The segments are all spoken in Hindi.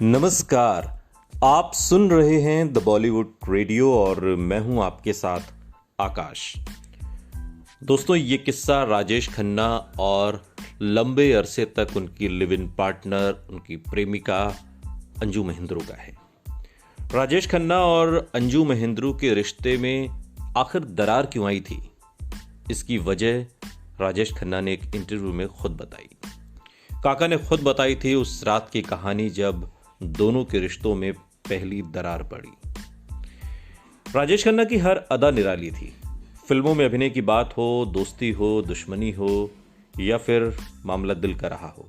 नमस्कार। आप सुन रहे हैं द बॉलीवुड रेडियो और मैं हूं आपके साथ आकाश। दोस्तों, ये किस्सा राजेश खन्ना और लंबे अरसे तक उनकी लिव इन पार्टनर, उनकी प्रेमिका अंजू महेंद्रू का है। राजेश खन्ना और अंजू महेंद्रू के रिश्ते में आखिर दरार क्यों आई थी, इसकी वजह राजेश खन्ना ने एक इंटरव्यू में खुद बताई। काका ने खुद बताई थी उस रात की कहानी जब दोनों के रिश्तों में पहली दरार पड़ी। राजेश खन्ना की हर अदा निराली थी। फिल्मों में अभिनय की बात हो, दोस्ती हो, दुश्मनी हो या फिर मामला दिल का रहा हो,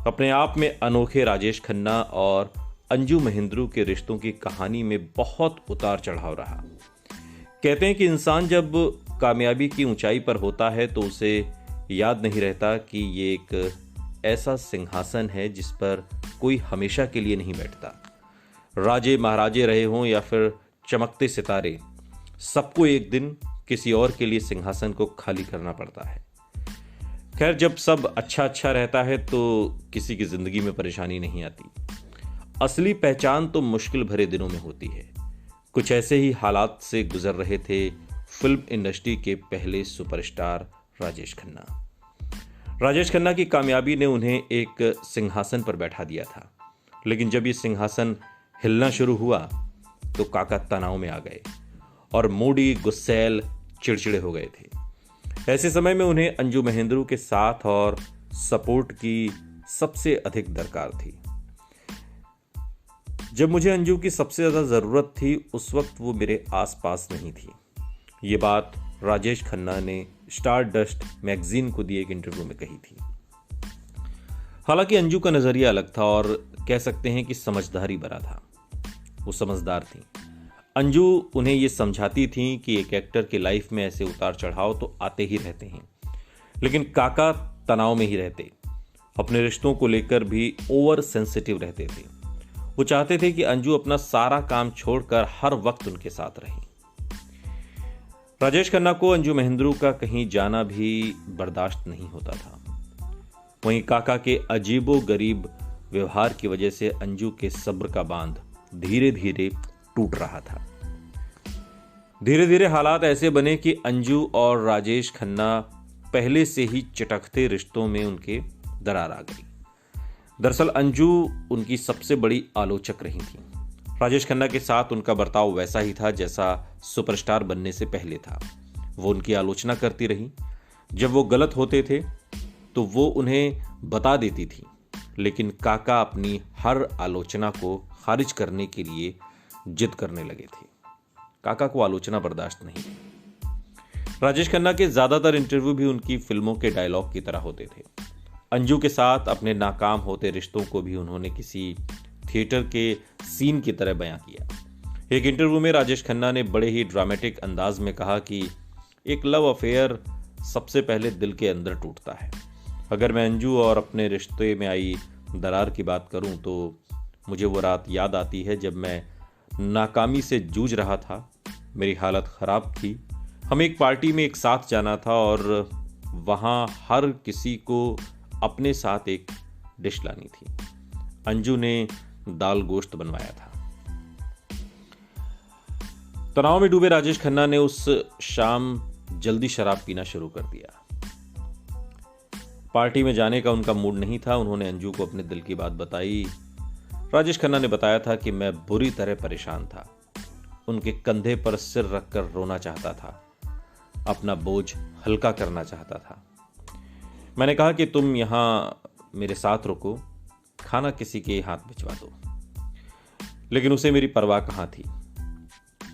अपने आप में अनोखे राजेश खन्ना और अंजू महेंद्रू के रिश्तों की कहानी में बहुत उतार चढ़ाव रहा। कहते हैं कि इंसान जब कामयाबी की ऊंचाई पर होता है तो उसे याद नहीं रहता कि ये एक ऐसा सिंहासन है जिस पर कोई हमेशा के लिए नहीं बैठता। राजे महाराजे रहे हों या फिर चमकते सितारे, सबको एक दिन किसी और के लिए सिंहासन को खाली करना पड़ता है। खैर, जब सब अच्छा रहता है तो किसी की जिंदगी में परेशानी नहीं आती। असली पहचान तो मुश्किल भरे दिनों में होती है। कुछ ऐसे ही हालात से गुजर रहे थे फिल्म इंडस्ट्री के पहले सुपरस्टार राजेश खन्ना। राजेश खन्ना की कामयाबी ने उन्हें एक सिंहासन पर बैठा दिया था, लेकिन जब ये सिंहासन हिलना शुरू हुआ तो काका तनाव में आ गए और मूडी, गुस्सैल, चिड़चिड़े हो गए थे। ऐसे समय में उन्हें अंजू महेंद्रू के साथ और सपोर्ट की सबसे अधिक दरकार थी। जब मुझे अंजू की सबसे ज्यादा जरूरत थी उस वक्त वो मेरे आसपास नहीं थी। ये बात राजेश खन्ना ने स्टार डस्ट मैगजीन को दिए एक इंटरव्यू में कही थी। हालांकि अंजू का नजरिया अलग था और कह सकते हैं कि समझदारी भरा था। वो समझदार थी। अंजू उन्हें ये समझाती थी कि एक एक्टर के लाइफ में ऐसे उतार चढ़ाव तो आते ही रहते हैं, लेकिन काका तनाव में ही रहते, अपने रिश्तों को लेकर भी ओवर सेंसिटिव रहते थे। वो चाहते थे कि अंजू अपना सारा काम छोड़कर हर वक्त उनके साथ रहे। राजेश खन्ना को अंजू महेंद्रू का कहीं जाना भी बर्दाश्त नहीं होता था। वहीं काका के अजीबो गरीब व्यवहार की वजह से अंजू के सब्र का बांध धीरे धीरे टूट रहा था। धीरे धीरे हालात ऐसे बने कि अंजू और राजेश खन्ना पहले से ही चटकते रिश्तों में उनके दरार आ गई। दरअसल अंजू उनकी सबसे बड़ी आलोचक रही थी। राजेश खन्ना के साथ उनका बर्ताव वैसा ही था जैसा सुपरस्टार बनने से पहले था। वो उनकी आलोचना करती रही। जब वो गलत होते थे तो वो उन्हें बता देती थी, लेकिन काका अपनी हर आलोचना को खारिज करने के लिए जिद करने लगे थे। काका को आलोचना बर्दाश्त नहीं थी। राजेश खन्ना के ज्यादातर इंटरव्यू भी उनकी फिल्मों के डायलॉग की तरह होते थे। अंजू के साथ अपने नाकाम होते रिश्तों को भी उन्होंने किसी थिएटर के सीन की तरह बयां किया। एक इंटरव्यू में राजेश खन्ना ने बड़े ही ड्रामेटिक अंदाज में कहा कि एक लव अफेयर सबसे पहले दिल के अंदर टूटता है। अगर मैं अंजू और अपने रिश्ते में आई दरार की बात करूं तो मुझे वो रात याद आती है जब मैं नाकामी से जूझ रहा था। मेरी हालत खराब थी। हमें एक पार्टी में एक साथ जाना था और वहां हर किसी को अपने साथ एक डिश लानी थी। अंजू ने दाल गोश्त बनवाया था। तनाव में डूबे राजेश खन्ना ने उस शाम जल्दी शराब पीना शुरू कर दिया। पार्टी में जाने का उनका मूड नहीं था। उन्होंने अंजू को अपने दिल की बात बताई। राजेश खन्ना ने बताया था कि मैं बुरी तरह परेशान था। उनके कंधे पर सिर रखकर रोना चाहता था, अपना बोझ हल्का करना चाहता था। मैंने कहा कि तुम यहां मेरे साथ रुको, खाना किसी के हाथ भिजवा दो। लेकिन उसे मेरी परवाह कहां थी।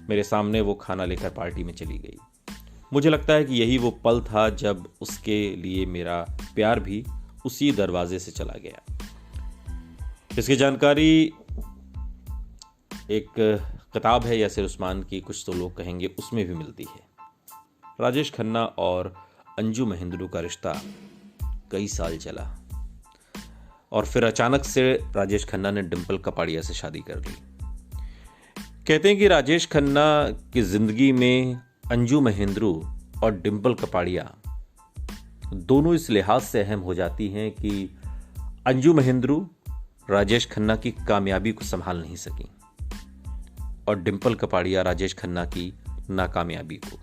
मेरे सामने वो खाना लेकर पार्टी में चली गई। मुझे लगता है कि यही वो पल था जब उसके लिए मेरा प्यार भी उसी दरवाजे से चला गया। इसकी जानकारी एक किताब है यासिर उस्मान की, कुछ तो लोग कहेंगे, उसमें भी मिलती है। राजेश खन्ना और अंजू महेंद्रू का रिश्ता कई साल चला और फिर अचानक से राजेश खन्ना ने डिंपल कपाड़िया से शादी कर ली। कहते हैं कि राजेश खन्ना की जिंदगी में अंजू महेंद्रू और डिंपल कपाड़िया दोनों इस लिहाज से अहम हो जाती हैं कि अंजू महेंद्रू राजेश खन्ना की कामयाबी को संभाल नहीं सकी और डिंपल कपाड़िया राजेश खन्ना की नाकामयाबी को,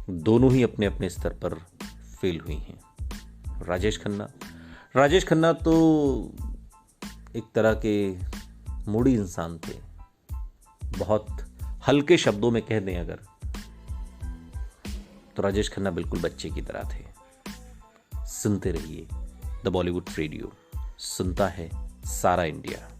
दोनों ही अपने अपने स्तर पर फेल हुई हैं। राजेश खन्ना तो एक तरह के मूडी इंसान थे। बहुत हल्के शब्दों में कह दें अगर, तो राजेश खन्ना बिल्कुल बच्चे की तरह थे। सुनते रहिए द बॉलीवुड रेडियो, सुनता है सारा इंडिया।